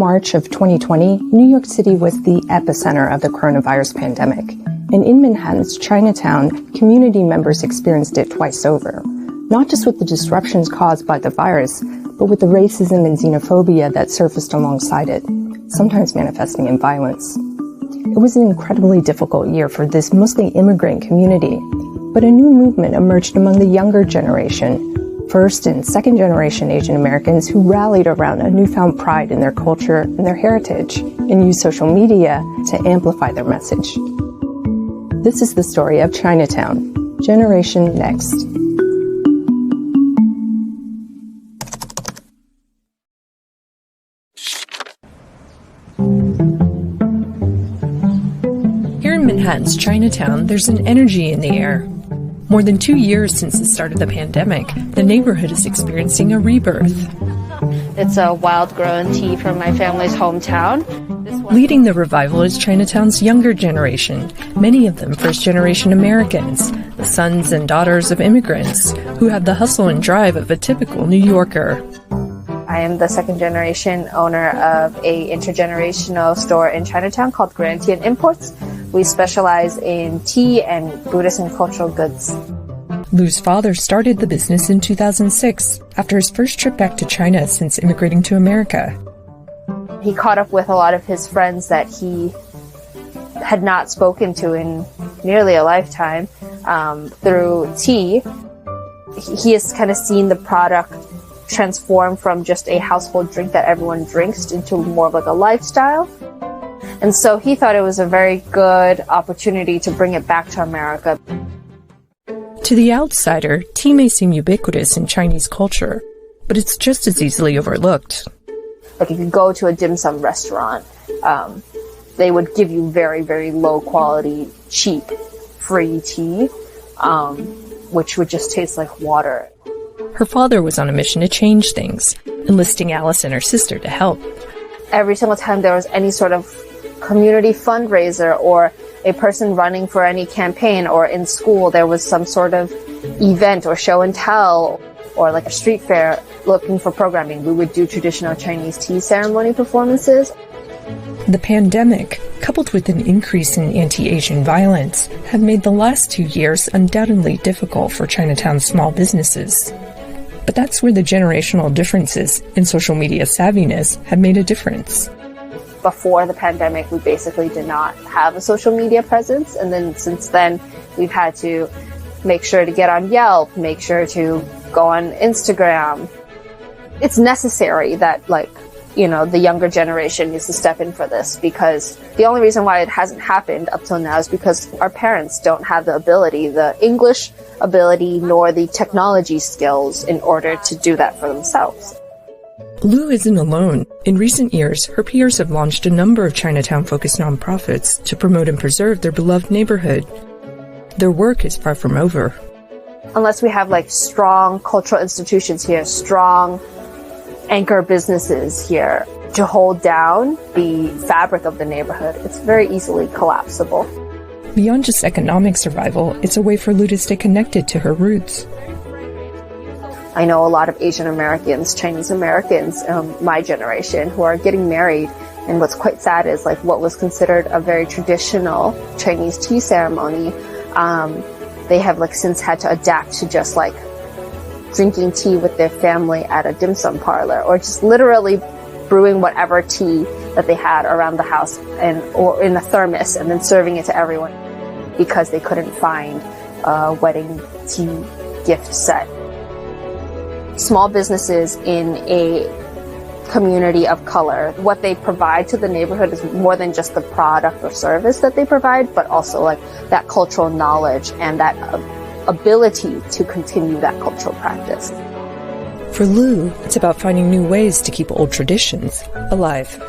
March of 2020, New York City was the epicenter of the coronavirus pandemic. And in Manhattan's Chinatown, community members experienced it twice over. Not just with the disruptions caused by the virus, but with the racism and xenophobia that surfaced alongside it, sometimes manifesting in violence. It was an incredibly difficult year for this mostly immigrant community, but a new movement emerged among the younger generation, first and second generation Asian Americans who rallied around a newfound pride in their culture and their heritage and used social media to amplify their message. This is the story of Chinatown, Generation Next. Here in Manhattan's Chinatown, there's an energy in the air. More than 2 years since the start of the pandemic, the neighborhood is experiencing a rebirth. It's a wild-grown tea from my family's hometown. Leading the revival is Chinatown's younger generation, many of them first-generation Americans, the sons and daughters of immigrants, who have the hustle and drive of a typical New Yorker. I am the second-generation owner of a intergenerational store in Chinatown called Guaranteed Imports. We specialize in tea and Buddhist and cultural goods. Lu's father started the business in 2006, after his first trip back to China since immigrating to America. He caught up with a lot of his friends that he had not spoken to in nearly a lifetime through tea. He has kind of seen the product transform from just a household drink that everyone drinks into more of like a lifestyle. And so he thought it was a very good opportunity to bring it back to America. To the outsider, tea may seem ubiquitous in Chinese culture, but it's just as easily overlooked. Like if you go to a dim sum restaurant, they would give you very, very low quality, cheap, free tea, which would just taste like water. Her father was on a mission to change things, enlisting Alice and her sister to help. Every single time there was any sort of community fundraiser or a person running for any campaign, or in school there was some sort of event or show and tell or like a street fair looking for programming, we would do traditional Chinese tea ceremony performances. The pandemic, coupled with an increase in anti-Asian violence, have made the last 2 years undoubtedly difficult for Chinatown's small businesses. But that's where the generational differences in social media savviness have made a difference. Before the pandemic, we basically did not have a social media presence. And then since then, we've had to make sure to get on Yelp, make sure to go on Instagram. It's necessary that, the younger generation needs to step in for this, because the only reason why it hasn't happened up till now is because our parents don't have the ability, the English ability, nor the technology skills in order to do that for themselves. Lu isn't alone. In recent years, her peers have launched a number of Chinatown-focused nonprofits to promote and preserve their beloved neighborhood. Their work is far from over. Unless we have strong cultural institutions here, strong anchor businesses here to hold down the fabric of the neighborhood, it's very easily collapsible. Beyond just economic survival, it's a way for Lu to stay connected to her roots. I know a lot of Asian Americans, Chinese Americans, my generation, who are getting married. And what's quite sad is what was considered a very traditional Chinese tea ceremony, they have since had to adapt to just drinking tea with their family at a dim sum parlor, or just literally brewing whatever tea that they had around the house or in a thermos and then serving it to everyone because they couldn't find a wedding tea gift set. Small businesses in a community of color, what they provide to the neighborhood is more than just the product or service that they provide, but also that cultural knowledge and that ability to continue that cultural practice. For Lu, it's about finding new ways to keep old traditions alive.